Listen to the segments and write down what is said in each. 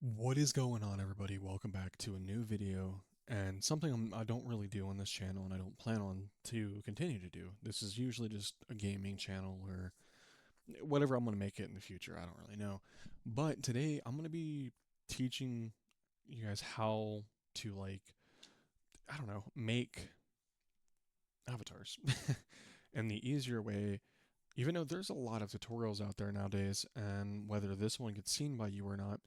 What is going on, everybody? Welcome back to a new video and something I don't really do on this channel and I don't plan on to continue to do. This is usually just a gaming channel or whatever I'm going to make it in the future. I don't really know. But today I'm going to be teaching you guys how to, I don't know, make avatars in the easier way. Even though there's a lot of tutorials out there nowadays, and whether this one gets seen by you or not,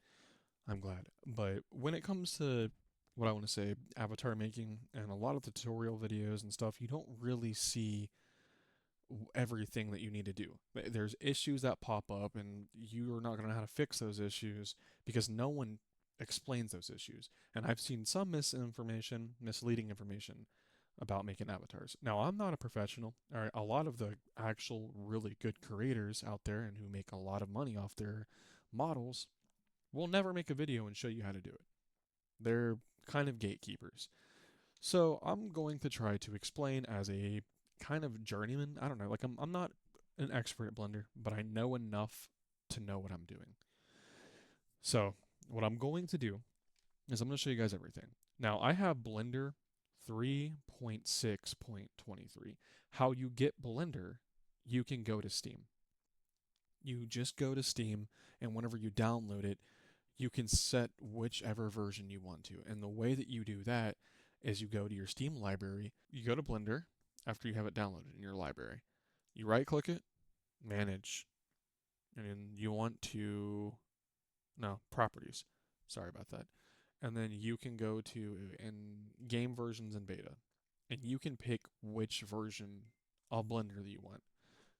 I'm glad. But when it comes to what I want to say, avatar making and a lot of the tutorial videos and stuff, you don't really see everything that you need to do. There's issues that pop up, and you are not going to know how to fix those issues because no one explains those issues. And I've seen some misinformation, misleading information about making avatars. Now, I'm not a professional. All right, a lot of the actual really good creators out there and who make a lot of money off their models will never make a video and show you how to do it. They're kind of gatekeepers. So I'm going to try to explain as a kind of journeyman. I don't know, I'm not an expert at Blender, but I know enough to know what I'm doing. So what I'm going to do is I'm going to show you guys everything. Now I have Blender 3.6.23. How you get Blender, you can go to Steam. You just go to Steam, and whenever you download it, you can set whichever version you want to. And the way that you do that is you go to your Steam library, you go to Blender after you have it downloaded in your library. You right click it, manage, and then you want to, no, properties. Sorry about that. And then you can go to game versions and beta. And you can pick which version of Blender that you want.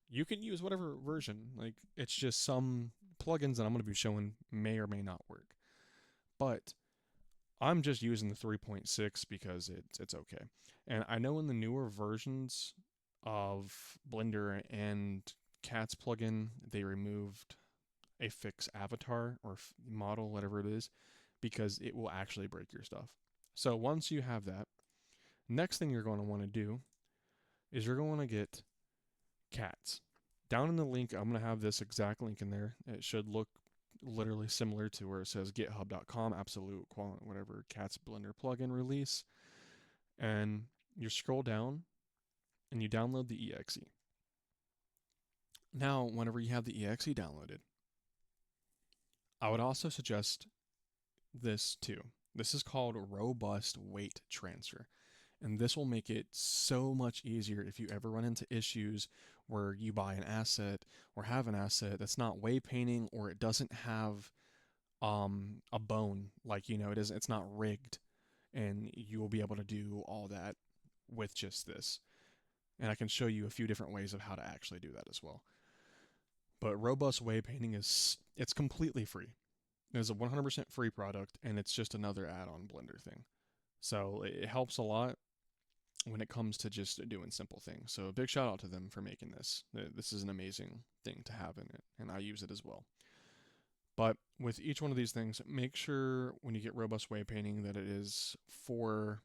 You can use whatever version. Like, it's just some plugins that I'm going to be showing may or may not work. But I'm just using the 3.6 because it's okay. And I know in the newer versions of Blender and Cat's plugin, they removed a fix avatar or model, whatever it is, because it will actually break your stuff. So once you have that, next thing you're going to want to do is you're going to get Cats. Down in the link, I'm going to have this exact link in there. It should look literally similar to where it says github.com absolute whatever Cat's Blender plugin release, and you scroll down and you download the exe. Now whenever you have the exe downloaded, I would also suggest this too. This is called robust weight transfer, and this will make it so much easier if you ever run into issues where you buy an asset or have an asset that's not weight painting, or it doesn't have a bone, like, it's not rigged, and you will be able to do all that with just this. And I can show you a few different ways of how to actually do that as well. But robust wave painting it's completely free. It's a 100% free product, and it's just another add-on Blender thing. So it helps a lot when it comes to just doing simple things. So a big shout out to them for making this. This is an amazing thing to have in it, and I use it as well. But with each one of these things, make sure when you get robust wave painting that it is for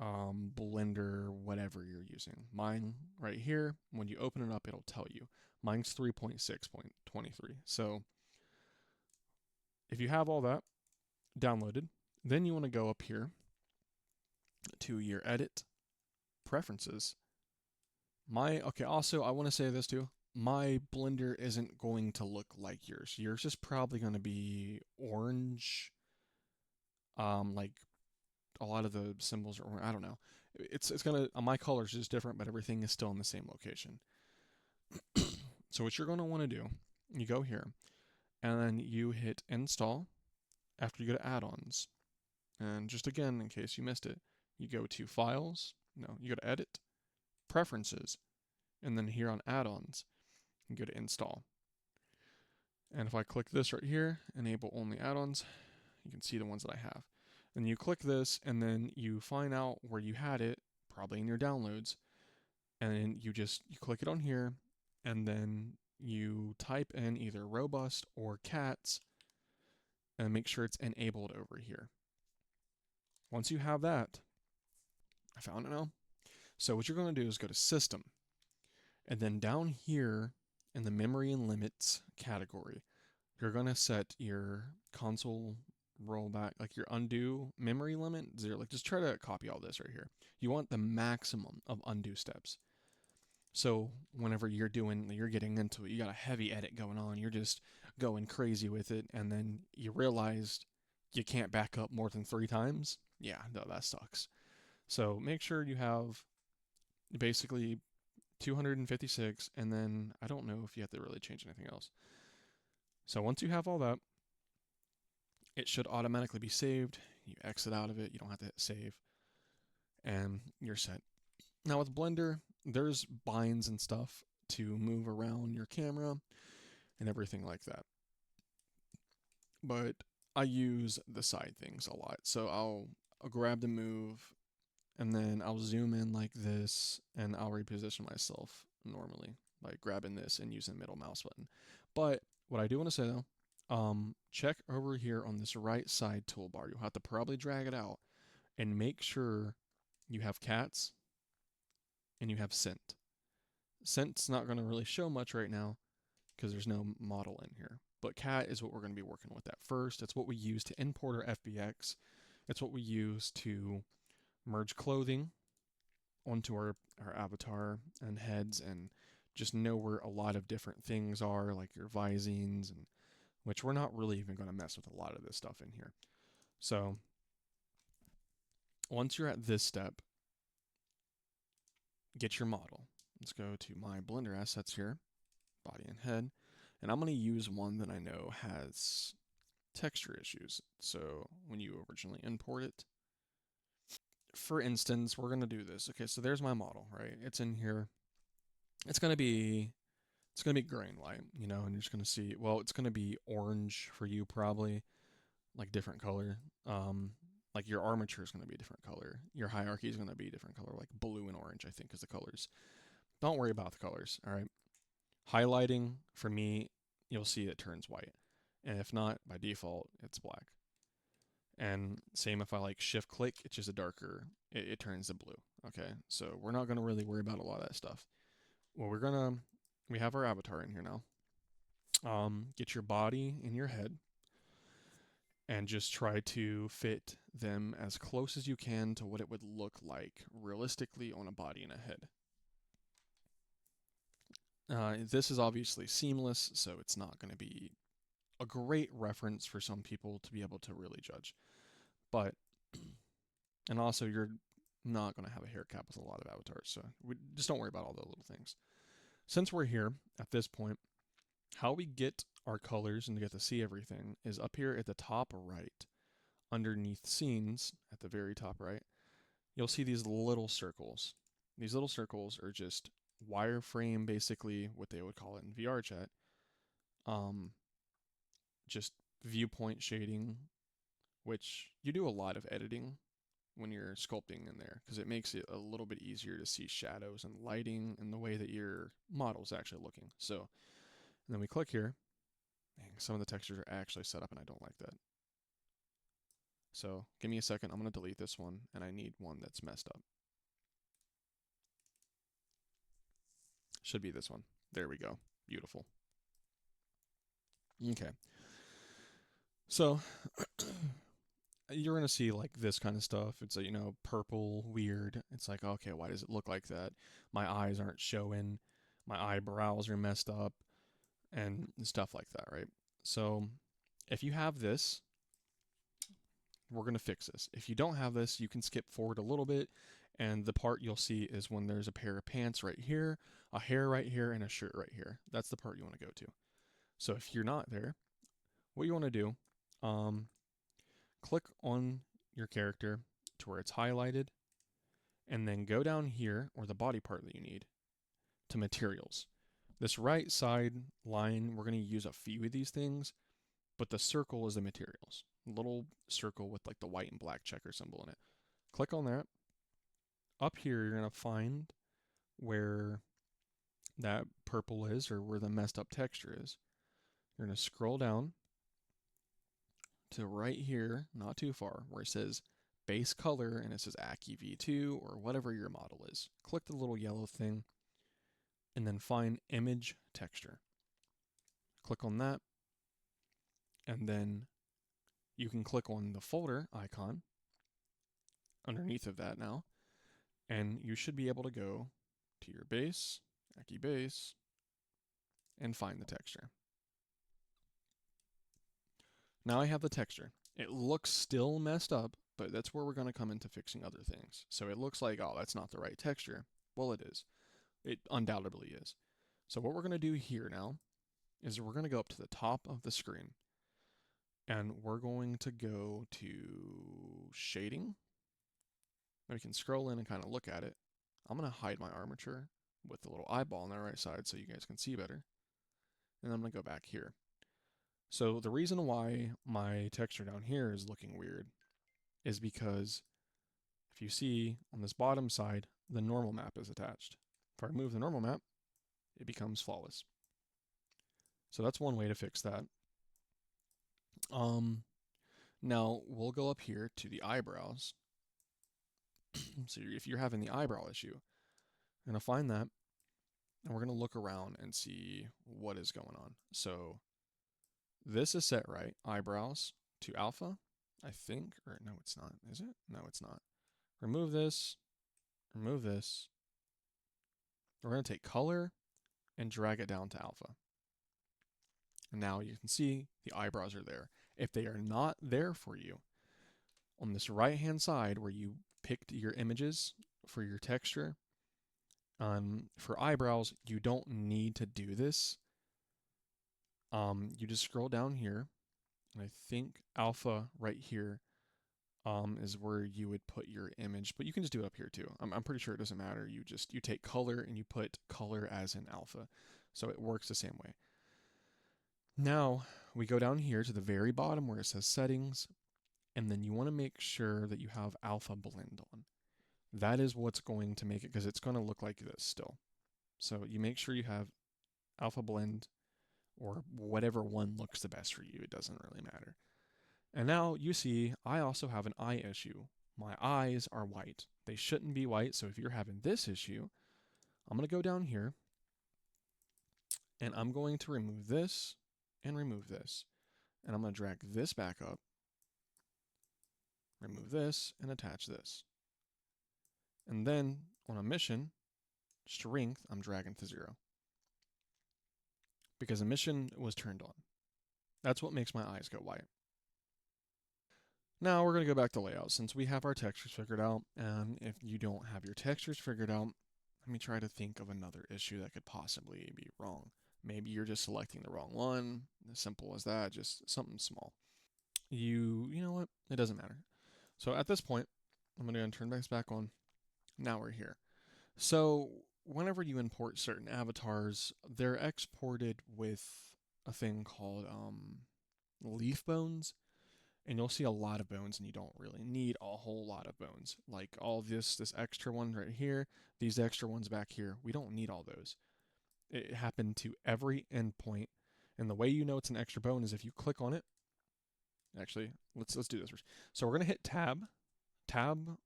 Blender, whatever you're using. Mine right here, when you open it up, it'll tell you. Mine's 3.6.23. So if you have all that downloaded, then you want to go up here to your edit preferences. Also, I want to say this too. My Blender isn't going to look like yours. Yours is probably going to be orange. Like a lot of the symbols are orange. I don't know. It's gonna my colors is different, but everything is still in the same location. So what you're going to want to do, you go here, and then you hit install after you go to add-ons. And just again, in case you missed it, you go to files, no, you go to edit, preferences, and then here on add-ons, you go to install. And if I click this right here, enable only add-ons, you can see the ones that I have. And you click this, and then you find out where you had it, probably in your downloads, and then you click it on here, and then you type in either robust or cats, and make sure it's enabled over here. Once you have that, I found it now. So what you're going to do is go to System, and then down here in the Memory and Limits category, you're going to set your console roll back, like your undo memory limit, 0. Like just try to copy all this right here. You want the maximum of undo steps. So whenever you're getting into it, you got a heavy edit going on, you're just going crazy with it, and then you realized you can't back up more than 3 times. Yeah, no, that sucks. So make sure you have basically 256, and then I don't know if you have to really change anything else. So once you have all that, it should automatically be saved. You exit out of it, you don't have to hit save, and you're set. Now with Blender, there's binds and stuff to move around your camera and everything like that. But I use the side things a lot. So I'll grab the move and then I'll zoom in like this and I'll reposition myself normally by grabbing this and using the middle mouse button. But what I do want to say though, check over here on this right side toolbar. You'll have to probably drag it out and make sure you have cats and you have scent. Scent's not going to really show much right now because there's no model in here. But cat is what we're going to be working with at first. It's what we use to import our FBX. It's what we use to merge clothing onto our avatar and heads and just know where a lot of different things are, like your visines, and which we're not really even going to mess with a lot of this stuff in here. So once you're at this step, get your model. Let's go to my Blender assets here, body and head, and I'm going to use one that I know has texture issues. So when you originally import it, for instance, we're going to do this. Okay, so there's my model, right? It's in here. It's going to be grain light, and you're just going to see, well, it's going to be orange for you probably, like different color. Like your armature is going to be a different color. Your hierarchy is going to be a different color, like blue and orange, I think is the colors. Don't worry about the colors, all right? Highlighting, for me, you'll see it turns white. And if not, by default, it's black. And same if I like shift click, it's just a darker, it turns to blue. Okay, so we're not going to really worry about a lot of that stuff. Well, we have our avatar in here now. Get your body and your head and just try to fit them as close as you can to what it would look like realistically on a body and a head. This is obviously seamless, so it's not going to be a great reference for some people to be able to really judge. But, and also you're not going to have a hair cap with a lot of avatars, so just don't worry about all the little things. Since we're here at this point, how we get our colors and to get to see everything is up here at the top right, underneath scenes, at the very top right, you'll see these little circles. These little circles are just wireframe, basically what they would call it in VR chat. Just viewpoint shading, which you do a lot of editing when you're sculpting in there because it makes it a little bit easier to see shadows and lighting and the way that your model's actually looking. So, and then we click here. Dang, some of the textures are actually set up and I don't like that. So give me a second. I'm going to delete this one and I need one that's messed up. Should be this one. There we go. Beautiful. Okay. So you're going to see like this kind of stuff. It's a, purple, weird. It's like, okay, why does it look like that? My eyes aren't showing. My eyebrows are messed up and stuff like that, right? So if you have this, we're going to fix this. If you don't have this, you can skip forward a little bit. And the part you'll see is when there's a pair of pants right here, a hair right here, and a shirt right here. That's the part you want to go to. So if you're not there, what you want to do, click on your character to where it's highlighted, and then go down here, or the body part that you need, to materials. This right side line, we're going to use a few of these things, but the circle is the materials. A little circle with like the white and black checker symbol in it. Click on that. Up here, you're going to find where that purple is or where the messed up texture is. You're going to scroll down to right here, not too far, where it says base color and it says Aki V2 or whatever your model is. Click the little yellow thing and then find image texture. Click on that and then you can click on the folder icon underneath of that now, and you should be able to go to your base, Aki base, and find the texture. Now I have the texture. It looks still messed up, but that's where we're going to come into fixing other things. So it looks like, oh, that's not the right texture. Well, it is. It undoubtedly is. So what we're going to do here now is we're going to go up to the top of the screen, and we're going to go to shading. And we can scroll in and kind of look at it. I'm going to hide my armature with the little eyeball on the right side so you guys can see better. And I'm going to go back here. So the reason why my texture down here is looking weird is because if you see on this bottom side, the normal map is attached. If I remove the normal map, it becomes flawless. So that's one way to fix that. Now we'll go up here to the eyebrows. So if you're having the eyebrow issue, I'm going to find that, and we're going to look around and see what is going on. So this is set right, eyebrows to alpha, I think, or no, it's not, is it? No, it's not. Remove this, remove this. We're going to take color and drag it down to alpha. And now you can see the eyebrows are there. If they are not there for you, on this right hand side where you picked your images for your texture, for eyebrows, you don't need to do this. You just scroll down here, and I think alpha right here is where you would put your image, but you can just do it up here too. I'm pretty sure it doesn't matter. You take color and you put color as in alpha, so it works the same way. Now we go down here to the very bottom where it says settings, and then you want to make sure that you have alpha blend on. That is what's going to make it, because it's going to look like this still. So you make sure you have alpha blend or whatever one looks the best for you. It doesn't really matter. And now you see I also have an eye issue. My eyes are white. They shouldn't be white, so if you're having this issue, I'm going to go down here, and I'm going to remove this and remove this. And I'm going to drag this back up, remove this, and attach this. And then on emission, strength, I'm dragging to 0. Because emission was turned on. That's what makes my eyes go white. Now we're going to go back to layout. Since we have our textures figured out, and if you don't have your textures figured out, let me try to think of another issue that could possibly be wrong. Maybe you're just selecting the wrong one. As simple as that, just something small. You know what? It doesn't matter. So at this point, I'm going to turn this back on. Now we're here. So whenever you import certain avatars, they're exported with a thing called leaf bones. And you'll see a lot of bones, and you don't really need a whole lot of bones. Like all this extra one right here, these extra ones back here, we don't need all those. It happened to every endpoint, and the way you know it's an extra bone is if you click on it. Actually, let's do this first. So we're gonna hit tab,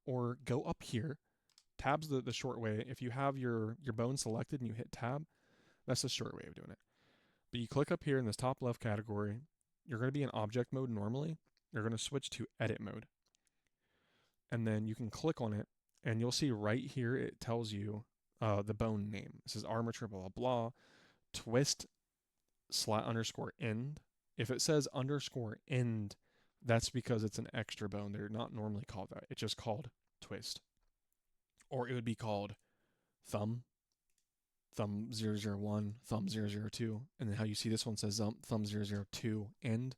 or go up here. Tab's the short way. If you have your bone selected and you hit tab, that's the short way of doing it. But you click up here in this top left category. You're gonna be in object mode normally. You're going to switch to edit mode. And then you can click on it, and you'll see right here it tells you the bone name. It says armature blah blah blah, twist / end. If it says _end, that's because it's an extra bone. They're not normally called that. It's just called twist. Or it would be called thumb 001, thumb 002. And then how you see this one says thumb 002 end.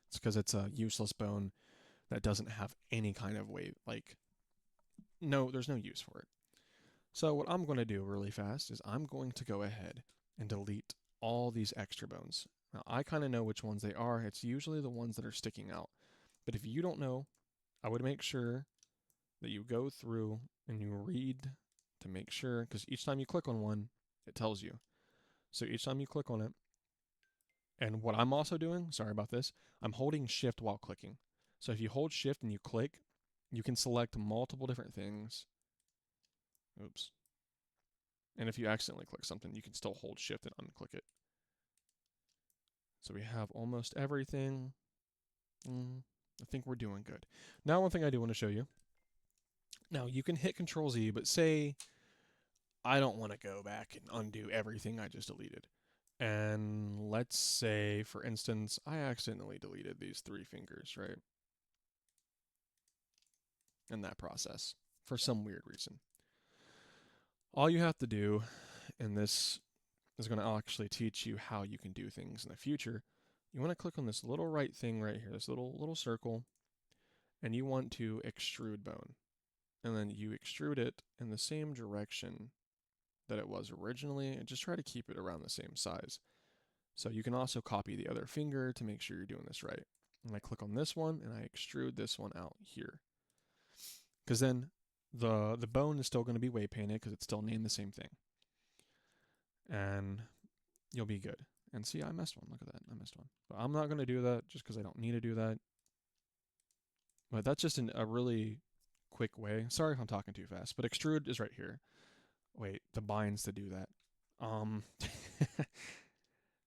It's because it's a useless bone that doesn't have any kind of weight. Like, no, there's no use for it. So what I'm going to do really fast is I'm going to go ahead and delete all these extra bones. Now, I kind of know which ones they are. It's usually the ones that are sticking out. But if you don't know, I would make sure that you go through and you read to make sure, because each time you click on one, it tells you. So each time you click on it, and what I'm also doing, sorry about this, I'm holding shift while clicking. So if you hold shift and you click, you can select multiple different things. Oops. And if you accidentally click something, you can still hold shift and unclick it. So we have almost everything. I think we're doing good. Now, one thing I do want to show you. Now, you can hit Control Z, but say I don't want to go back and undo everything I just deleted. And let's say, for instance, I accidentally deleted these 3 fingers, right? In that process, for some weird reason. All you have to do, and this is going to actually teach you how you can do things in the future. You want to click on this little right thing right here, this little circle, and you want to extrude bone. And then you extrude it in the same direction that it was originally, and just try to keep it around the same size. So you can also copy the other finger to make sure you're doing this right. And I click on this one and I extrude this one out here. Because then the bone is still going to be weight painted because it's still named the same thing. And you'll be good. And see, I missed one. Look at that. I missed one. But I'm not going to do that just because I don't need to do that. But that's just a really quick way. Sorry if I'm talking too fast, but extrude is right here. Wait, the binds to do that.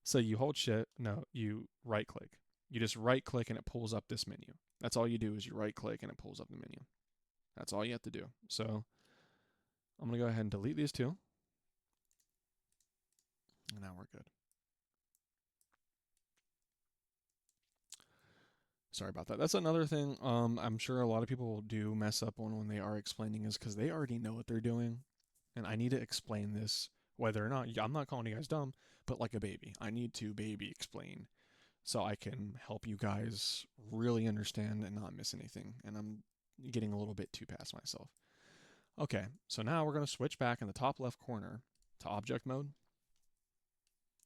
So you hold shift, no, you right click. You just right click and it pulls up this menu. That's all you do is you right click and it pulls up the menu. That's all you have to do. So I'm going to go ahead and delete these 2. And now we're good. Sorry about that. That's another thing I'm sure a lot of people do mess up on when they are explaining is because they already know what they're doing. And I need to explain this whether or not, I'm not calling you guys dumb, but like a baby. I need to baby explain so I can help you guys really understand and not miss anything. And I'm getting a little bit too past myself. Okay, so now we're going to switch back in the top left corner to object mode.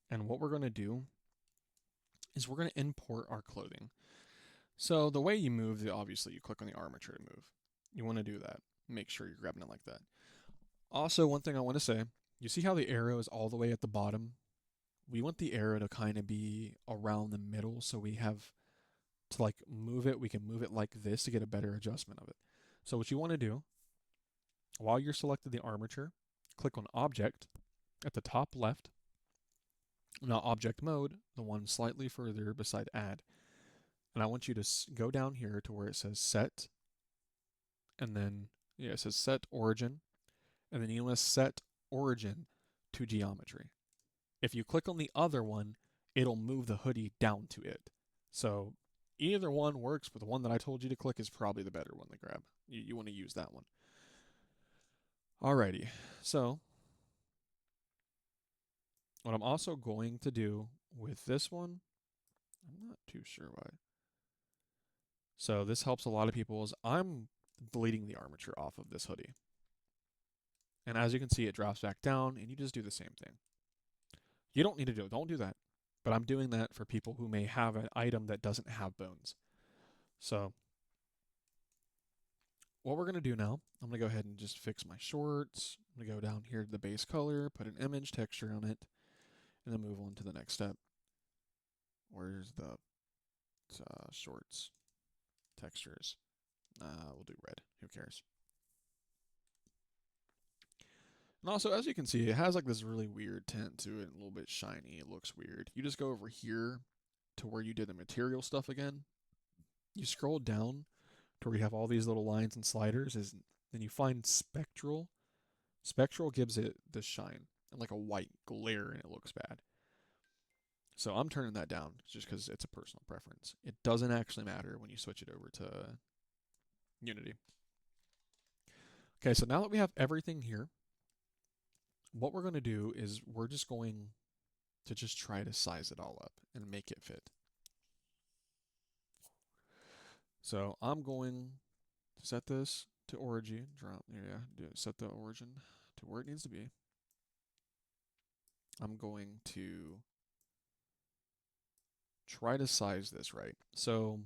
And what we're going to do is we're going to import our clothing. So the way you move, obviously you click on the armature to move. You want to do that. Make sure you're grabbing it like that. Also, one thing I want to say, you see how the arrow is all the way at the bottom? We want the arrow to kind of be around the middle so we have to like move it. We can move it like this to get a better adjustment of it. So what you want to do, while you're selected the armature, click on object at the top left. Now object mode, the one slightly further beside add. And I want you to go down here to where it says set. And then, yeah, it says set origin. And then you want to set origin to geometry. If you click on the other one, it'll move the hoodie down to it. So either one works, but the one that I told you to click is probably the better one to grab. You want to use that one. Alrighty, so what I'm also going to do with this one, I'm not too sure why. So this helps a lot of people is I'm deleting the armature off of this hoodie. And as you can see, it drops back down and you just do the same thing. You don't need to do it. Don't do that. But I'm doing that for people who may have an item that doesn't have bones. So what we're going to do now, I'm going to go ahead and just fix my shorts. I'm going to go down here to the base color, put an image texture on it, and then move on to the next step. Where's the shorts textures? We'll do red. Who cares? And also, as you can see, it has like this really weird tint to it, a little bit shiny. It looks weird. You just go over here to where you did the material stuff again. You scroll down to where you have all these little lines and sliders, then you find spectral. Spectral gives it this shine and like a white glare, and it looks bad. So I'm turning that down just because it's a personal preference. It doesn't actually matter when you switch it over to Unity. Okay, so now that we have everything here, what we're going to do is we're just going to just try to size it all up and make it fit. So I'm going to set this to origin, set the origin to where it needs to be. I'm going to try to size this right. So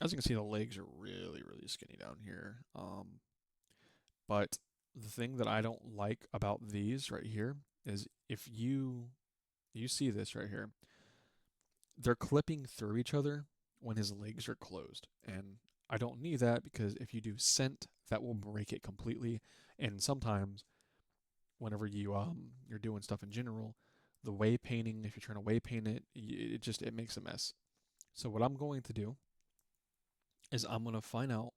as you can see, the legs are really, really skinny down here. But the thing that I don't like about these right here is if you see this right here, they're clipping through each other when his legs are closed. And I don't need that because if you do scent, that will break it completely. And sometimes whenever you're doing stuff in general, the way painting, if you're trying to way paint it, it makes a mess. So what I'm going to do is I'm going to find out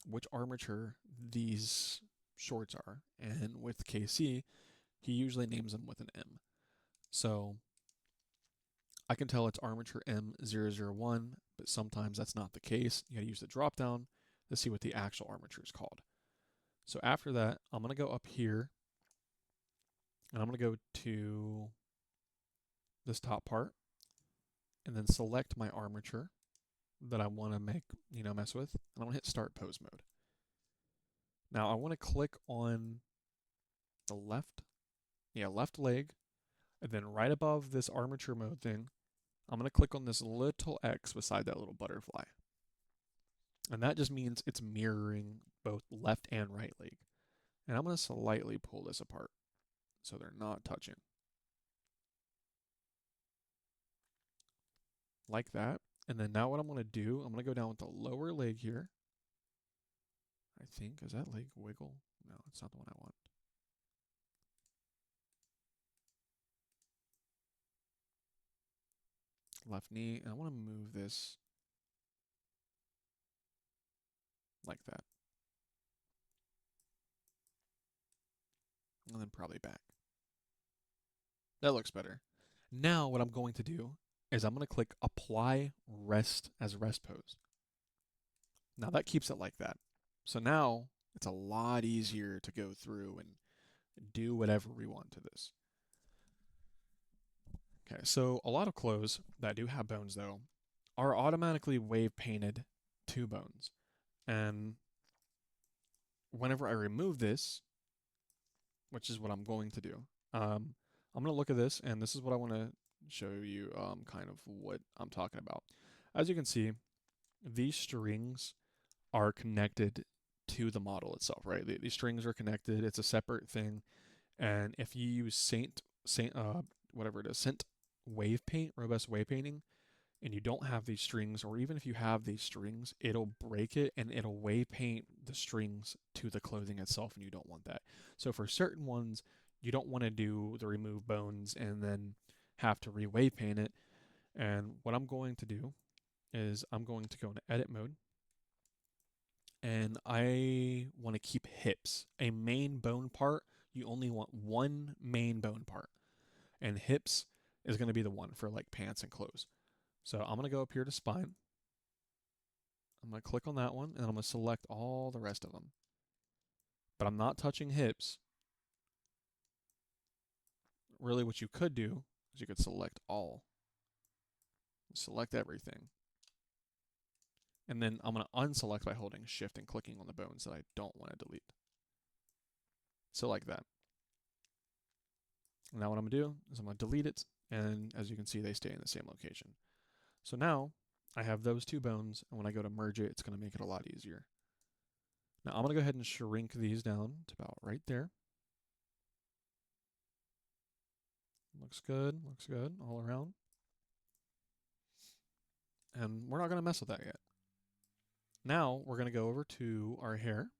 which armature these shorts are. And with KC, he usually names them with an M. So I can tell it's armature M001, but sometimes that's not the case. You gotta use the drop down to see what the actual armature is called. So after that, I'm gonna go up here and I'm gonna go to this top part and then select my armature that I want to mess with, and I'm gonna hit start pose mode. Now I want to click on the left leg, and then right above this armature mode thing, I'm gonna click on this little X beside that little butterfly. And that just means it's mirroring both left and right leg. And I'm going to slightly pull this apart so they're not touching. Like that. And then now what I'm going to do, I'm going to go down with the lower leg here. I think, is that leg wiggle? No, it's not the one I want. Left knee, and I want to move this like that. And then probably back. That looks better. Now what I'm going to do is I'm going to click apply rest as rest pose. Now that keeps it like that. So now it's a lot easier to go through and do whatever we want to this. Okay, so a lot of clothes that do have bones though are automatically wave painted to bones. And whenever I remove this, which is what I'm going to do, I'm going to look at this and this is what I want to show you kind of what I'm talking about. As you can see, these strings are connected to the model itself, right? These strings are connected. It's a separate thing. And if you use whatever it is, Scent wave paint, robust wave painting, and you don't have these strings, or even if you have these strings, it'll break it and it'll wave paint the strings to the clothing itself, and you don't want that. So for certain ones, you don't want to do the remove bones and then have to re-wave paint it. And what I'm going to do is I'm going to go into edit mode, and I want to keep hips. A main bone part, you only want one main bone part. And hips is going to be the one for like pants and clothes. So I'm going to go up here to spine. I'm going to click on that one, and I'm going to select all the rest of them. But I'm not touching hips. Really what you could do is you could select all. Select everything. And then I'm going to unselect by holding shift and clicking on the bones that I don't want to delete. So like that. Now what I'm going to do is I'm going to delete it, and as you can see, they stay in the same location. So now I have those two bones, and when I go to merge it, it's going to make it a lot easier. Now I'm going to go ahead and shrink these down to about right there. Looks good all around. And we're not going to mess with that yet. Now we're going to go over to our hair.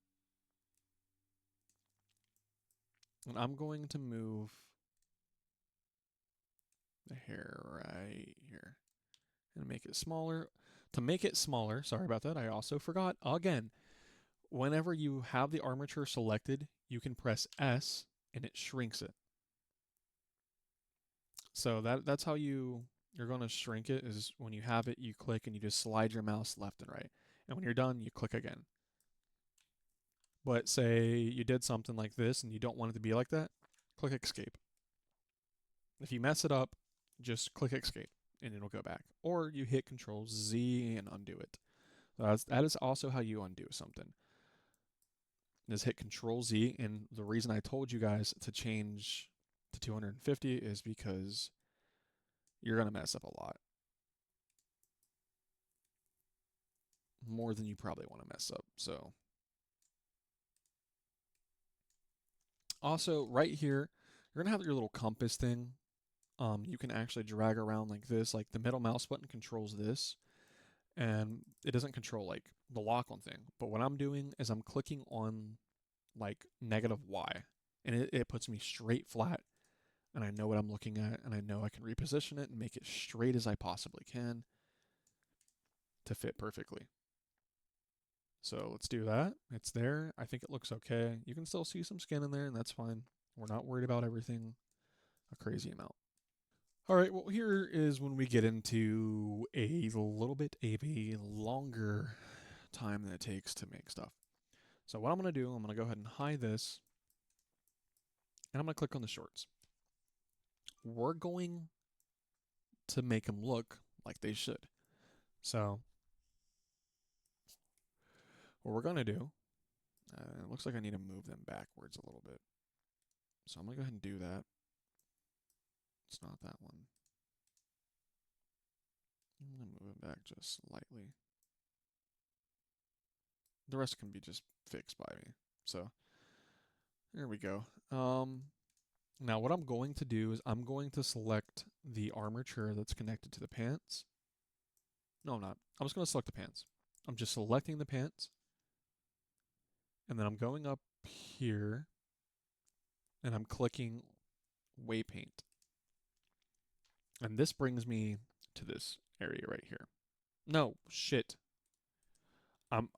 And I'm going to move the hair right here and make it smaller. To make it smaller, sorry about that, I also forgot again. Whenever you have the armature selected, you can press S and it shrinks it. So that's how you're going to shrink it, is when you have it, you click and you just slide your mouse left and right. And when you're done, you click again. But say you did something like this and you don't want it to be like that, click escape. If you mess it up, just click escape and it'll go back. Or you hit Control Z and undo it. That is also how you undo something. Just hit Control Z, and the reason I told you guys to change to 250 is because you're going to mess up a lot. More than you probably want to mess up. So also right here, you're going to have your little compass thing. You can actually drag around like this. Like the middle mouse button controls this, and it doesn't control like the lock on thing. But what I'm doing is I'm clicking on like -Y, and it puts me straight flat, and I know what I'm looking at, and I know I can reposition it and make it straight as I possibly can to fit perfectly. So let's do that. It's there. I think it looks okay. You can still see some skin in there, and that's fine. We're not worried about everything a crazy amount. All right, well, here is when we get into a little bit of a longer time that it takes to make stuff. So what I'm going to do, I'm going to go ahead and hide this, and I'm going to click on the shorts. We're going to make them look like they should. So what we're going to do, it looks like I need to move them backwards a little bit. So I'm going to go ahead and do that. It's not that one. I'm going to move it back just slightly. The rest can be just fixed by me. So there we go. Now what I'm going to do is I'm going to select the armature that's connected to the pants. No, I'm not. I'm just going to select the pants. I'm just selecting the pants. And then I'm going up here and I'm clicking waypaint. And this brings me to this area right here. No, shit. I'm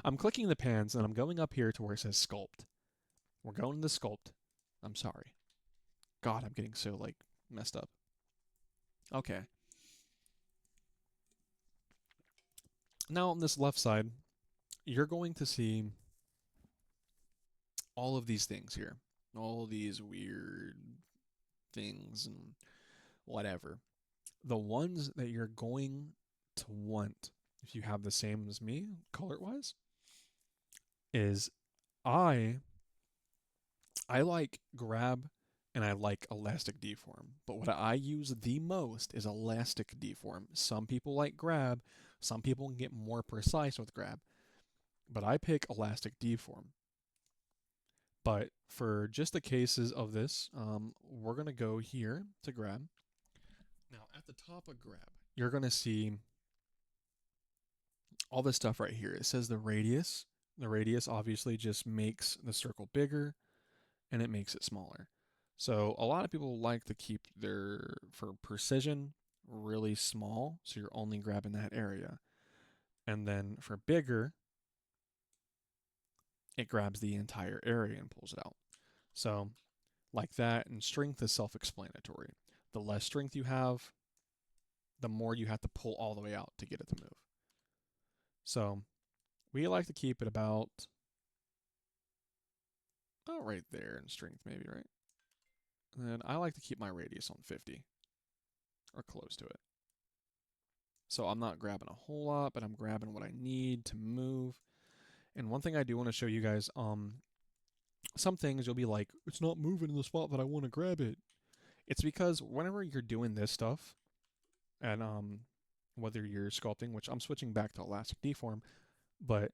I'm clicking the pants and I'm going up here to where it says sculpt. We're going to sculpt. I'm sorry. God, I'm getting so like messed up. Okay. Now on this left side, you're going to see all of these things here. All these weird things and whatever. The ones that you're going to want, if you have the same as me, color-wise, is I like grab and I like elastic deform. But what I use the most is elastic deform. Some people like grab, some people can get more precise with grab. But I pick elastic deform. But for just the cases of this, we're going to go here to grab. Now, at the top of grab, you're going to see all this stuff right here. It says the radius. The radius obviously just makes the circle bigger and it makes it smaller. So a lot of people like to keep their, for precision, really small. So you're only grabbing that area. And then for bigger, it grabs the entire area and pulls it out. So like that, and strength is self-explanatory. The less strength you have, the more you have to pull all the way out to get it to move. So we like to keep it about, oh, right there in strength maybe, right? And then I like to keep my radius on 50 or close to it. So I'm not grabbing a whole lot, but I'm grabbing what I need to move. And one thing I do want to show you guys, some things you'll be like, it's not moving in the spot that I want to grab it. It's because whenever you're doing this stuff, and whether you're sculpting, which I'm switching back to elastic deform, but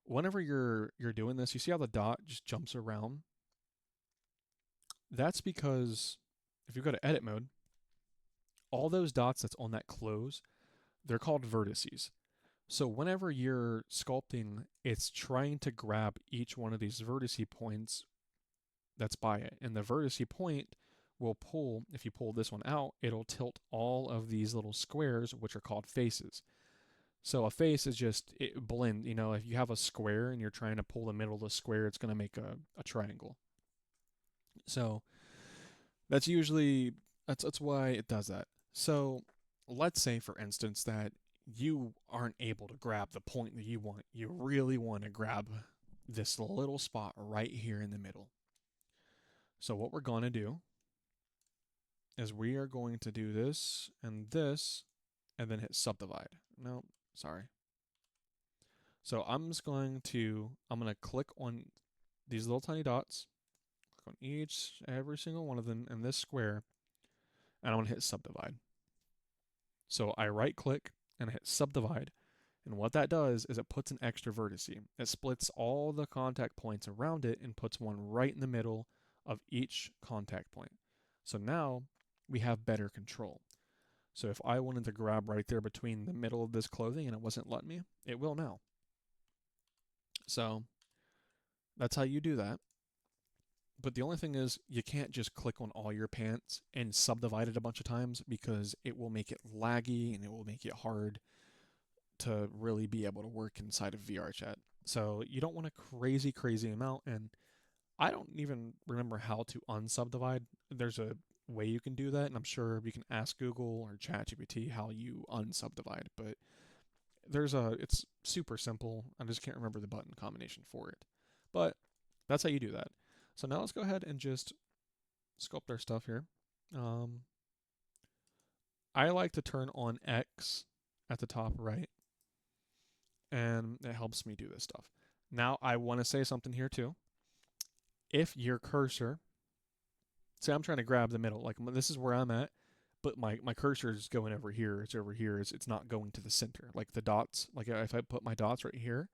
whenever you're doing this, you see how the dot just jumps around? That's because if you go to edit mode, all those dots that's on that close, they're called vertices. So whenever you're sculpting, it's trying to grab each one of these vertice points that's by it. And the vertice point will pull, if you pull this one out, it'll tilt all of these little squares, which are called faces. So a face is just, it blend, you know, if you have a square and you're trying to pull the middle of the square, it's going to make a triangle. So that's usually, that's why it does that. So let's say, for instance, that you aren't able to grab the point that you want. You really want to grab this little spot right here in the middle. So what we're going to do is we are going to do this, and then hit subdivide. No, sorry. So I'm going to click on these little tiny dots, click on every single one of them in this square, and I'm going to hit subdivide. So I right click and hit subdivide. And what that does is it puts an extra vertex. It splits all the contact points around it and puts one right in the middle of each contact point. So now we have better control. So if I wanted to grab right there between the middle of this clothing and it wasn't letting me, it will now. So that's how you do that. But the only thing is you can't just click on all your pants and subdivide it a bunch of times because it will make it laggy and it will make it hard to really be able to work inside of VR chat. So you don't want a crazy amount, and I don't even remember how to unsubdivide. There's a way you can do that, and I'm sure you can ask Google or ChatGPT how you unsubdivide, but it's super simple. I just can't remember the button combination for it. But that's how you do that. So now let's go ahead and just sculpt our stuff here. Um, I like to turn on X at the top right, and it helps me do this stuff. Now I want to say something here too. If your cursor, say I'm trying to grab the middle, like this is where I'm at, but my cursor is going over here. It's over here. It's not going to the center. Like the dots, like if I put my dots right here,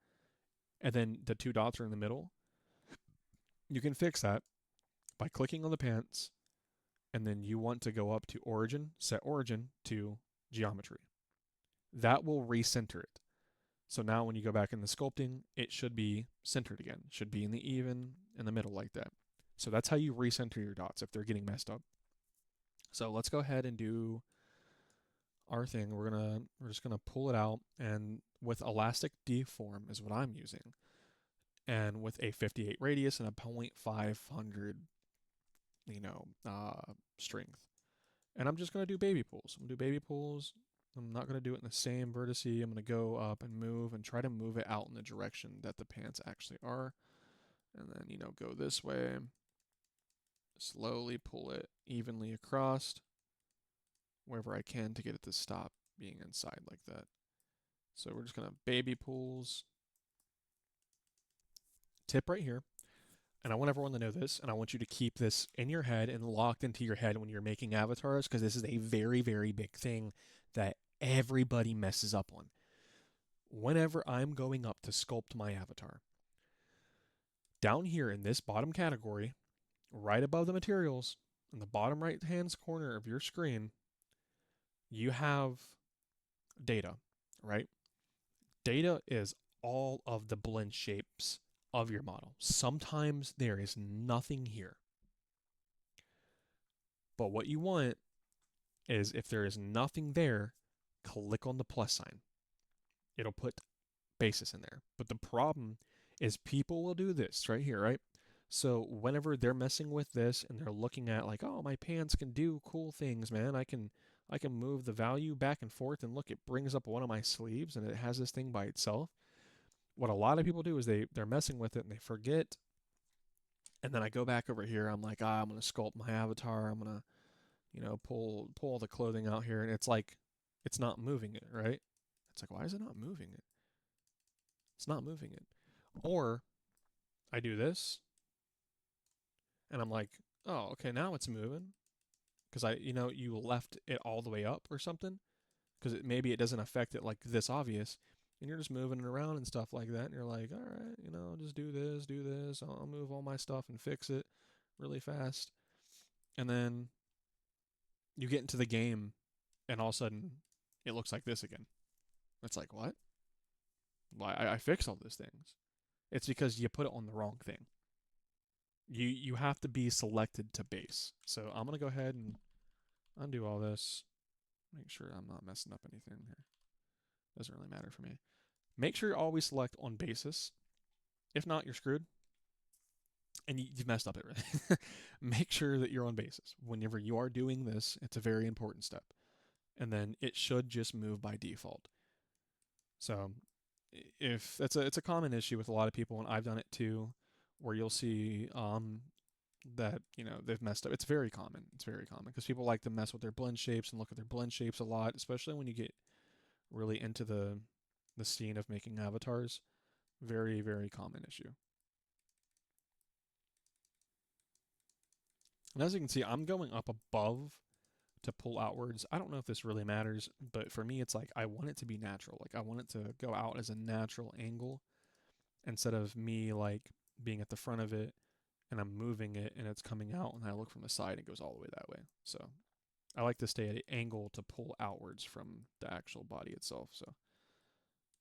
and then the two dots are in the middle, you can fix that by clicking on the pants, and then you want to go up to origin, set origin to geometry. That will recenter it. So now when you go back in the sculpting, it should be centered again. It should be in the even, in the middle like that. So that's how you recenter your dots if they're getting messed up. So let's go ahead and do our thing. We're just gonna pull it out, and with elastic deform is what I'm using, and with a 58 radius and a 0.500, strength. And I'm just gonna do baby pulls. I'm gonna do baby pulls. I'm not gonna do it in the same vertex. I'm gonna go up and move and try to move it out in the direction that the pants actually are, and then go this way. Slowly pull it evenly across wherever I can to get it to stop being inside like that. So we're just gonna baby pulls, tip right here. And I want everyone to know this, and I want you to keep this in your head and locked into your head when you're making avatars, because this is a very big thing that everybody messes up on. Whenever I'm going up to sculpt my avatar, down here in this bottom category, right above the materials, in the bottom right hand corner of your screen, you have data, right? Data is all of the blend shapes of your model. Sometimes there is nothing here. But what you want is, if there is nothing there, click on the plus sign. It'll put basis in there. But the problem is people will do this right here, right? So whenever they're messing with this and they're looking at like, oh, my pants can do cool things, man. I can move the value back and forth, and look, it brings up one of my sleeves and it has this thing by itself. What a lot of people do is they're messing with it and they forget. And then I go back over here. I'm like, I'm gonna sculpt my avatar. I'm gonna, pull all the clothing out here, and it's like, it's not moving it, right? It's like, why is it not moving it? It's not moving it. Or I do this, and I'm like, oh, okay, now it's moving, because you left it all the way up or something, because maybe it doesn't affect it like this obvious, and you're just moving it around and stuff like that, and you're like, all right, just do this. I'll move all my stuff and fix it really fast, and then you get into the game, and all of a sudden it looks like this again. It's like, what? Why I fixed all those things? It's because you put it on the wrong thing. You have to be selected to base. So I'm gonna go ahead and undo all this. Make sure I'm not messing up anything here. Doesn't really matter for me. Make sure you always select on basis. If not, you're screwed. And you've messed up everything. Make sure that you're on basis. Whenever you are doing this, it's a very important step. And then it should just move by default. So if it's a common issue with a lot of people, and I've done it too, where you'll see that they've messed up. It's very common. It's very common because people like to mess with their blend shapes and look at their blend shapes a lot, especially when you get really into the scene of making avatars. Very common issue. And as you can see, I'm going up above to pull outwards. I don't know if this really matters, but for me, it's like I want it to be natural. Like I want it to go out as a natural angle instead of me like being at the front of it and I'm moving it and it's coming out, and I look from the side and it goes all the way that way. So I like to stay at an angle to pull outwards from the actual body itself. So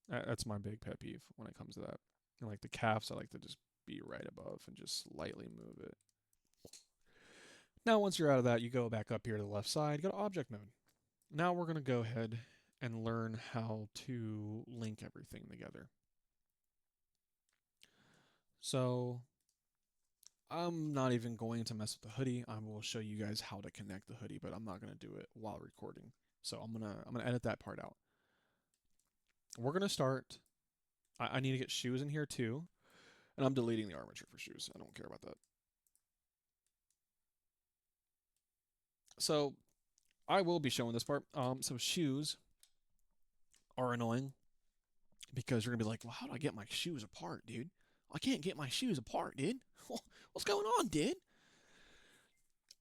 that's my big pet peeve when it comes to that. And like the calves, I like to just be right above and just slightly move it. Now, once you're out of that, you go back up here to the left side, go to object mode. Now we're going to go ahead and learn how to link everything together. So I'm not even going to mess with the hoodie. I will show you guys how to connect the hoodie, but I'm not going to do it while recording. So I'm gonna edit that part out. We're gonna start. I need to get shoes in here too, and I'm deleting the armature for shoes. I don't care about that. So I will be showing this part. So shoes are annoying because you're gonna be like, well, how do I get my shoes apart, dude? I can't get my shoes apart, dude. What's going on, dude?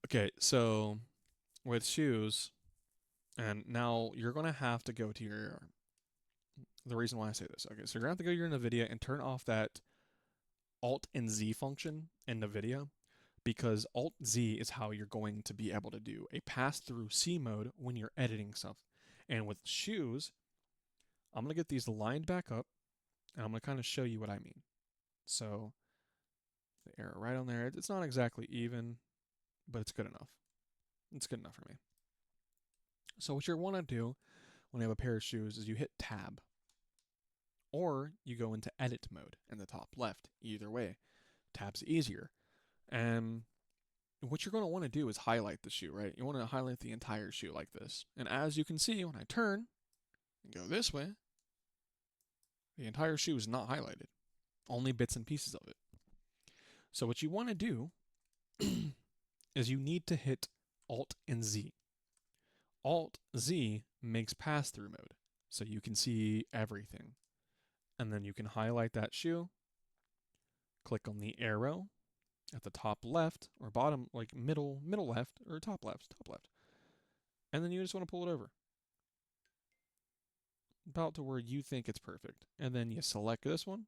Okay, so with shoes, and now you're gonna have to go to your. The reason why I say this, okay, so you're gonna have to go to your NVIDIA and turn off that Alt and Z function in NVIDIA because Alt Z is how you're going to be able to do a pass through C mode when you're editing stuff. And with shoes, I'm gonna get these lined back up and I'm gonna kind of show you what I mean. So the arrow right on there, it's not exactly even, but it's good enough. It's good enough for me. So what you want to do when you have a pair of shoes is you hit tab or you go into edit mode in the top left. Either way, tab's easier. And what you're going to want to do is highlight the shoe, right? You want to highlight the entire shoe like this. And as you can see, when I turn and go this way, the entire shoe is not highlighted, only bits and pieces of it. So what you want to do is you need to hit Alt and Z. Alt Z makes pass-through mode, so you can see everything. And then you can highlight that shoe, click on the arrow at the top left or bottom, like middle left or top left. And then you just want to pull it over about to where you think it's perfect. And then you select this one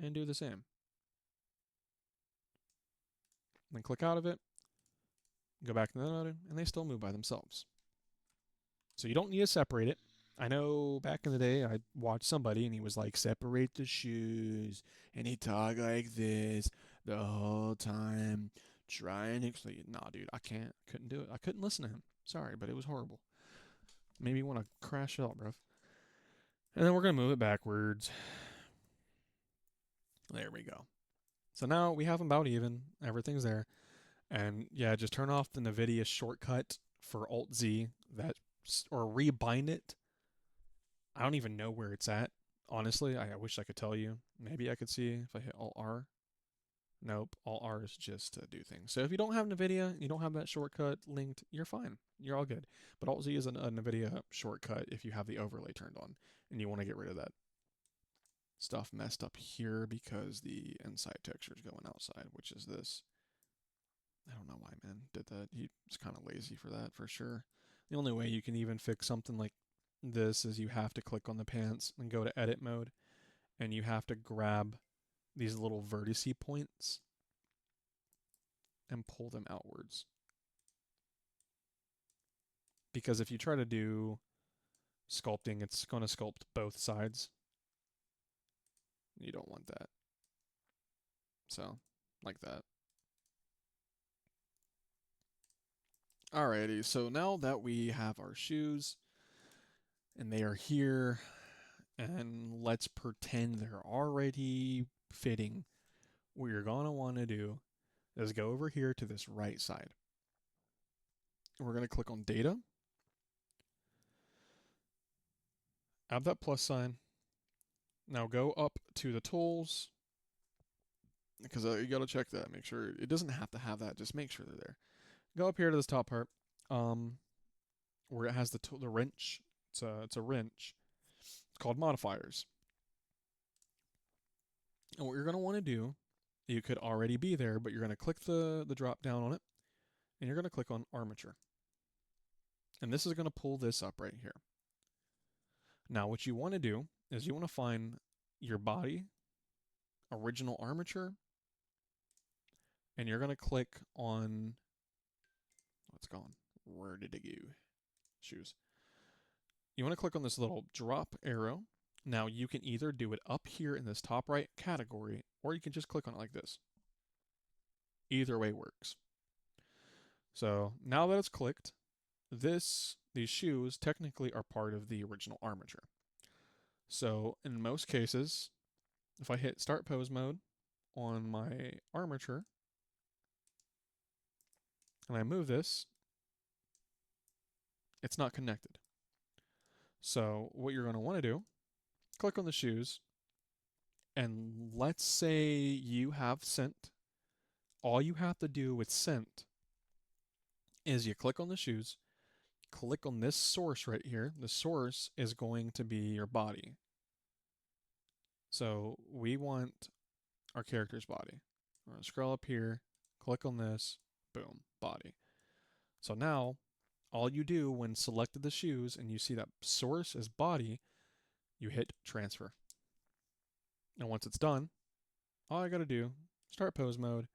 and do the same. Then click out of it, go back to the mode, and they still move by themselves. So you don't need to separate it. I know back in the day I watched somebody and he was like, separate the shoes, and he talked like this the whole time, trying to explain. Nah, dude, I couldn't do it. I couldn't listen to him. Sorry, but it was horrible. Made me want to crash out, bruv. And then we're gonna move it backwards. There we go. So now we have them about even. Everything's there. And yeah, just turn off the NVIDIA shortcut for Alt Z that or rebind it. I don't even know where it's at. Honestly, I wish I could tell you. Maybe I could see if I hit Alt R. Nope, Alt R is just to do things. So if you don't have NVIDIA, you don't have that shortcut linked, you're fine. You're all good. But Alt Z is a NVIDIA shortcut if you have the overlay turned on and you want to get rid of that stuff messed up here because the inside texture is going outside, which is this. I don't know why man did that. He was kind of lazy for that for sure. The only way you can even fix something like this is you have to click on the pants and go to edit mode, and you have to grab these little vertice points and pull them outwards. Because if you try to do sculpting, it's going to sculpt both sides. You don't want that. So, like that. Alrighty, so now that we have our shoes and they are here, and let's pretend they're already fitting, what you're going to want to do is go over here to this right side. We're going to click on data, add that plus sign. Now go up to the tools, because you got to check that, make sure it doesn't have to have that, just make sure they're there. Go up here to this top part, where it has the wrench. It's a wrench. It's called modifiers. And what you're going to want to do, you could already be there, but you're going to click the drop down on it, and you're going to click on armature. And this is going to pull this up right here. Now what you want to do is you want to find your body, original armature, and you're going to click on, what's gone? Where did it go? Shoes. You want to click on this little drop arrow. Now you can either do it up here in this top right category, or you can just click on it like this. Either way works. So now that it's clicked, this these shoes technically are part of the original armature. So in most cases, if I hit start pose mode on my armature and I move this, it's not connected. So what you're going to want to do, click on the shoes, and let's say you have scent. All you have to do with scent is you click on the shoes, click on this source right here. The source is going to be your body. So we want our character's body. We're going to scroll up here, click on this, boom, body. So now, all you do when selected the shoes and you see that source as body, you hit transfer. And once it's done, all I got to do, start pose mode,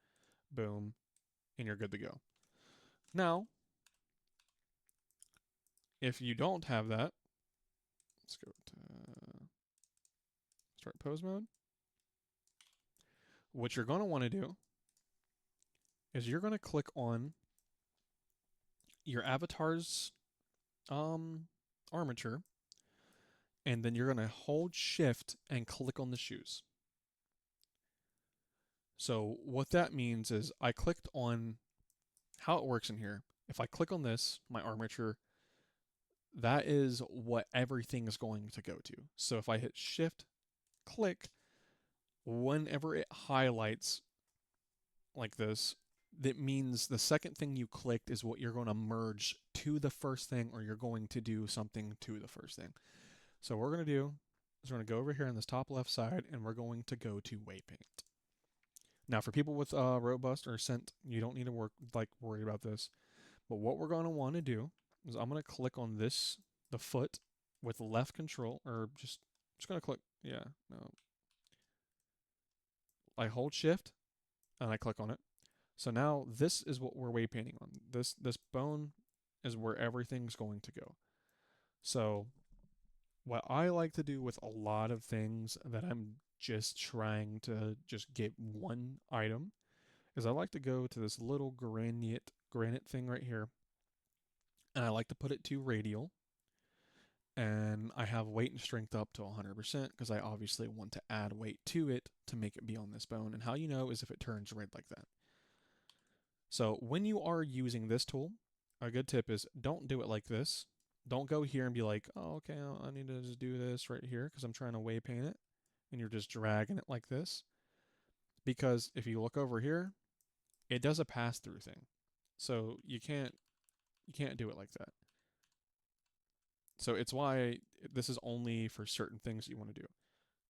boom, and you're good to go. Now, if you don't have that, let's go to start pose mode. What you're going to want to do is you're going to click on your avatar's armature, and then you're going to hold shift and click on the shoes. So what that means is I clicked on how it works in here. If I click on this, my armature, that is what everything is going to go to. So if I hit shift, click, whenever it highlights like this, that means the second thing you clicked is what you're going to merge to the first thing, or you're going to do something to the first thing. So what we're going to do is we're going to go over here on this top left side, and we're going to go to waypaint. Now, for people with robust or scent, you don't need to worry about this. But what we're going to want to do is I'm going to click on this, the foot, with left control, or just going to click. Yeah, no. I hold shift and I click on it. So now this is what we're waypainting on. This bone is where everything's going to go. So what I like to do with a lot of things that I'm just trying to just get one item is I like to go to this little granite thing right here, and I like to put it to radial, and I have weight and strength up to 100% because I obviously want to add weight to it to make it be on this bone. And how you know is if it turns red like that. So when you are using this tool, a good tip is don't do it like this. Don't go here and be like, oh, okay, I need to just do this right here because I'm trying to way paint it. And you're just dragging it like this. Because if you look over here, it does a pass-through thing. So you can't do it like that. So it's why this is only for certain things you want to do.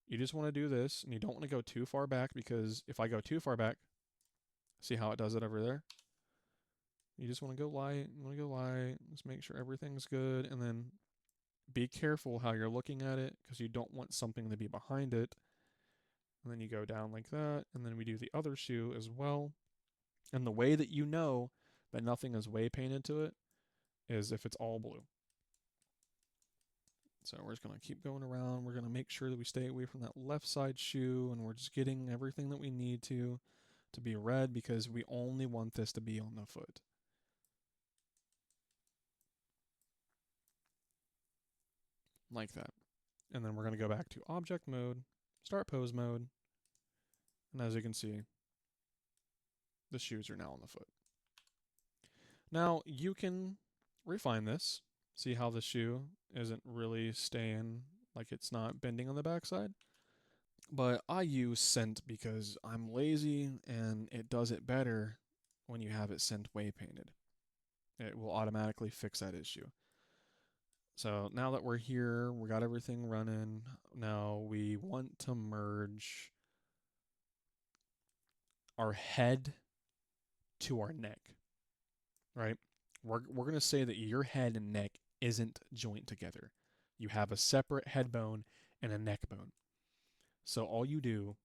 You just want to do this, and you don't want to go too far back, because if I go too far back, see how it does it over there? You just want to go light, just make sure everything's good, and then be careful how you're looking at it, because you don't want something to be behind it. And then you go down like that, and then we do the other shoe as well. And the way that you know that nothing is way painted to it is if it's all blue. So we're just going to keep going around. We're going to make sure that we stay away from that left side shoe, and we're just getting everything that we need to be red, because we only want this to be on the foot. Like that. And then we're going to go back to object mode, start pose mode, and as you can see, the shoes are now on the foot. Now you can refine this, see how the shoe isn't really staying, like it's not bending on the backside. But I use scent because I'm lazy, and it does it better when you have it scent way painted. It will automatically fix that issue. So now that we're here, we got everything running. Now we want to merge our head to our neck, right? We're going to say that your head and neck isn't joined together. You have a separate head bone and a neck bone. So all you do,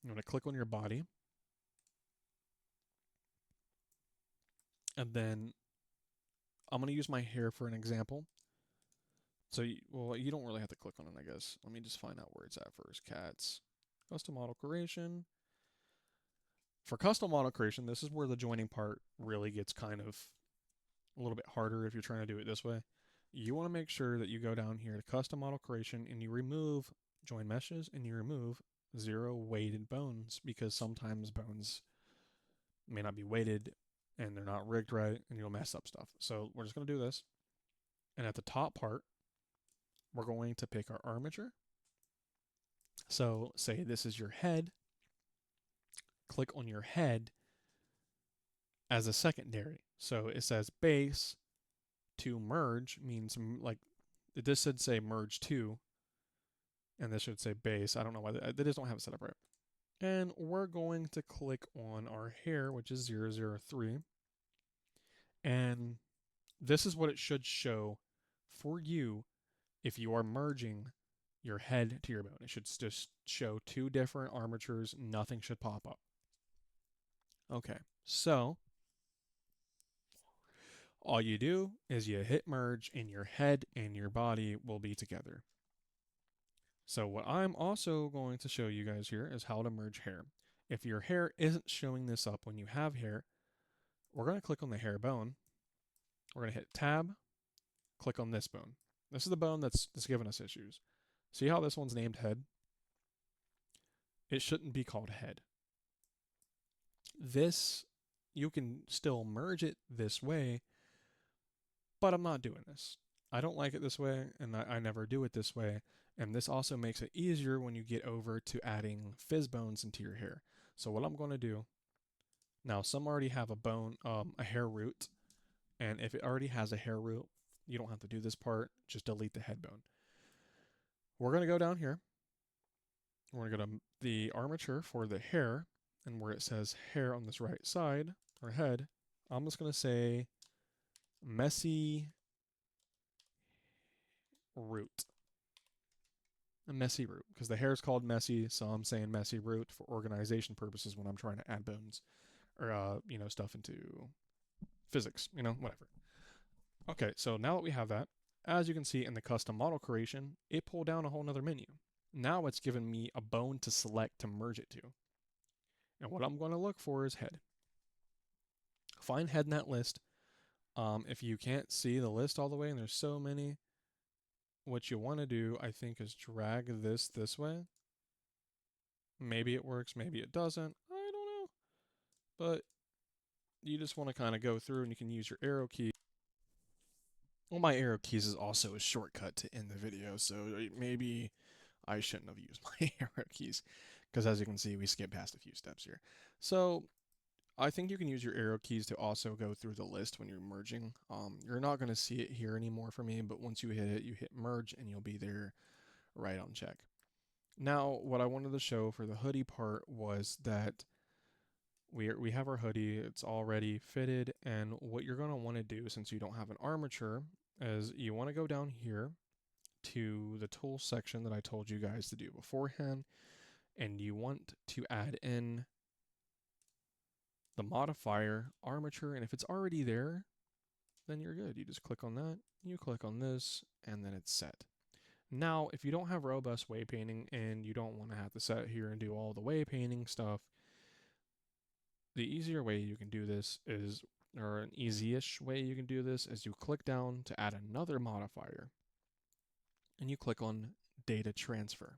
you're going to click on your body, and then I'm going to use my hair for an example. So, you don't really have to click on it, I guess. Let me just find out where it's at first. Cats, custom model creation. For custom model creation, this is where the joining part really gets kind of a little bit harder if you're trying to do it this way. You want to make sure that you go down here to custom model creation and you remove join meshes and you remove 0 weighted bones, because sometimes bones may not be weighted and they're not rigged right and you'll mess up stuff. So we're just going to do this. And at the top part, we're going to pick our armature. So say this is your head. Click on your head as a secondary. So it says base to merge means like this should say merge to, and this should say base. I don't know why they just don't have it set up right. And we're going to click on our hair, which is 003. And this is what it should show for you if you are merging your head to your bone. It should just show 2 different armatures. Nothing should pop up. Okay, so all you do is you hit merge and your head and your body will be together. So what I'm also going to show you guys here is how to merge hair. If your hair isn't showing this up when you have hair, we're going to click on the hair bone. We're going to hit tab, click on this bone. This is the bone that's giving us issues. See how this one's named head? It shouldn't be called head. This, you can still merge it this way, but I'm not doing this. I don't like it this way, and I never do it this way. And this also makes it easier when you get over to adding fizz bones into your hair. So what I'm going to do, now some already have a bone, a hair root, and if it already has a hair root, you don't have to do this part, just delete the head bone. We're going to go down here. We're going to go to the armature for the hair, and where it says hair on this right side, or head, I'm just going to say messy root. A messy root, because the hair is called messy, so I'm saying messy root for organization purposes when I'm trying to add bones or stuff into physics, whatever. Okay, so now that we have that, as you can see in the custom model creation, it pulled down a whole nother menu. Now it's given me a bone to select to merge it to. And what I'm going to look for is head. Find head in that list. If you can't see the list all the way and there's so many, what you want to do, I think, is drag this way. Maybe it works, maybe it doesn't. I don't know. But you just want to kind of go through and you can use your arrow key. Well, my arrow keys is also a shortcut to end the video, so maybe I shouldn't have used my arrow keys, because as you can see, we skipped past a few steps here. So I think you can use your arrow keys to also go through the list when you're merging. You're not going to see it here anymore for me, but once you hit it, you hit merge and you'll be there right on check. Now, what I wanted to show for the hoodie part was that we have our hoodie, it's already fitted, and what you're going to want to do, since you don't have an armature, is you want to go down here to the tool section that I told you guys to do beforehand, and you want to add in the modifier armature, and if it's already there, then you're good. You just click on that, you click on this, and then it's set. Now, if you don't have robust way painting and you don't want to have to sit here and do all the way painting stuff, the easier way you can do this is, or an easy-ish way you can do this, is you click down to add another modifier, and you click on data transfer.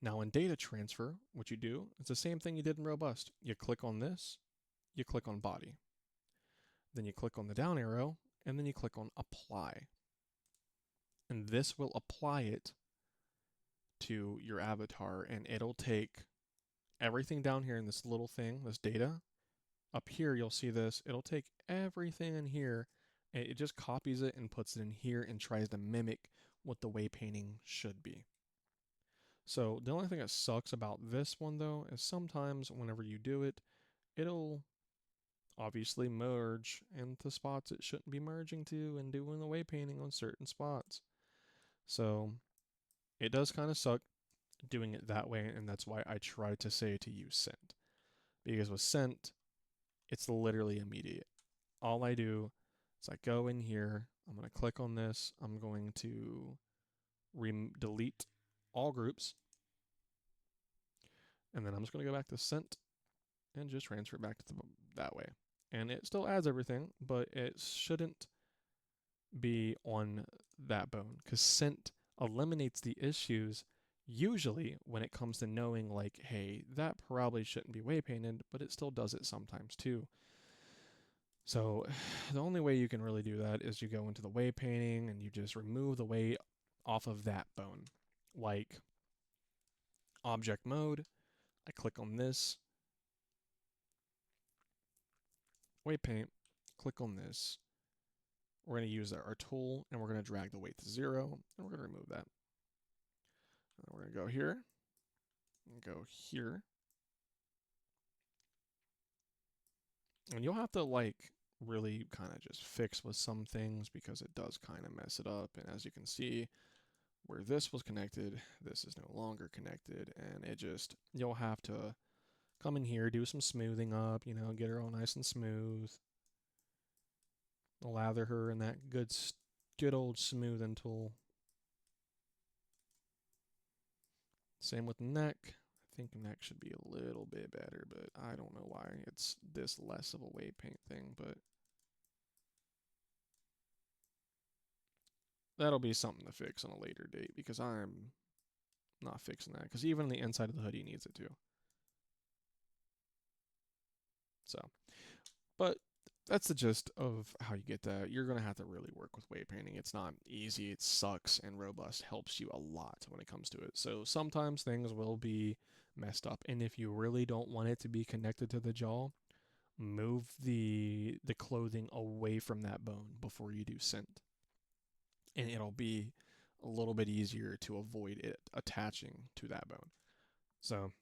Now in data transfer, what you do, it's the same thing you did in robust. You click on this, you click on body. Then you click on the down arrow, and then you click on apply. And this will apply it to your avatar, and it'll take everything down here in this little thing, this data. Up here, you'll see this. It'll take everything in here, and it just copies it and puts it in here and tries to mimic what the way painting should be. So the only thing that sucks about this one, though, is sometimes whenever you do it, it'll obviously merge into spots it shouldn't be merging to and doing the way painting on certain spots. So it does kind of suck doing it that way, and that's why I try to say to use sent. Because with sent, it's literally immediate. All I do is I go in here, I'm going to click on this, I'm going to delete all groups, and then I'm just going to go back to sent and just transfer it back to that way. and it still adds everything, but it shouldn't be on that bone because scent eliminates the issues usually when it comes to knowing, like, hey, that probably shouldn't be way painted, but it still does it sometimes too. So the only way you can really do that is you go into the way painting and you just remove the way off of that bone. Like object mode, I click on this, way paint, click on this. We're going to use our tool and we're going to drag the weight to 0 and we're going to remove that. And we're going to go here and go here. And you'll have to like really kind of just fix with some things because it does kind of mess it up. And as you can see, where this was connected, this is no longer connected, and it just, you'll have to come in here, do some smoothing up, you know, get her all nice and smooth. Lather her in that good old smoothing tool. Same with neck. I think neck should be a little bit better, but I don't know why it's this less of a weight paint thing, but that'll be something to fix on a later date because I'm not fixing that because even the inside of the hoodie needs it too. So, but that's the gist of how you get that. You're going to have to really work with weight painting. It's not easy, it sucks, and Robust helps you a lot when it comes to it. So sometimes things will be messed up, and if you really don't want it to be connected to the jaw, move the clothing away from that bone before you do scent. And it'll be a little bit easier to avoid it attaching to that bone. So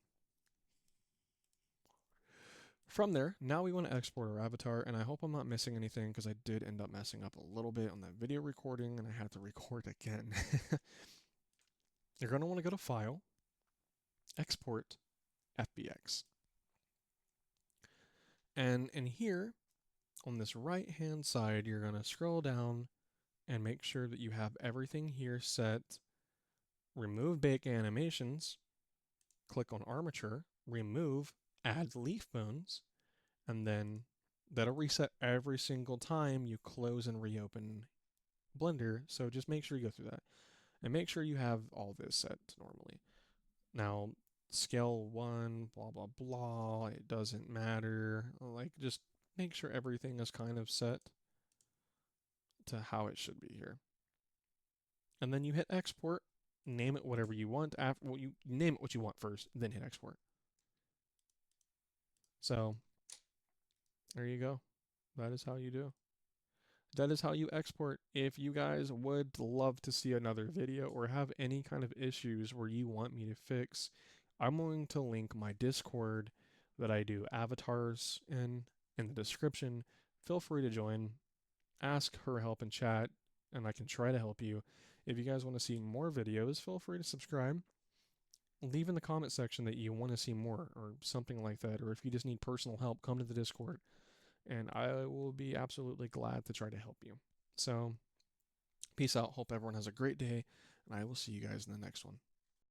from there, now we want to export our avatar, and I hope I'm not missing anything because I did end up messing up a little bit on that video recording and I had to record again. You're going to want to go to File, Export, FBX. And in here, on this right hand side, you're going to scroll down and make sure that you have everything here set. Remove bake animations, click on armature, remove, add leaf bones, and then that'll reset every single time you close and reopen Blender. So just make sure you go through that and make sure you have all this set normally. Now, scale 1, blah, blah, blah, it doesn't matter. Like, just make sure everything is kind of set to how it should be here. And then you hit export, name it whatever you want. Well, you name it what you want first, then hit export. So there you go. That is how you do. That is how you export. If you guys would love to see another video or have any kind of issues where you want me to fix, I'm going to link my Discord that I do avatars in the description. Feel free to join, ask her help in chat, and I can try to help you. If you guys want to see more videos, feel free to subscribe. Leave in the comment section that you want to see more or something like that, or if you just need personal help, come to the Discord and I will be absolutely glad to try to help you. So, peace out. Hope everyone has a great day, and I will see you guys in the next one.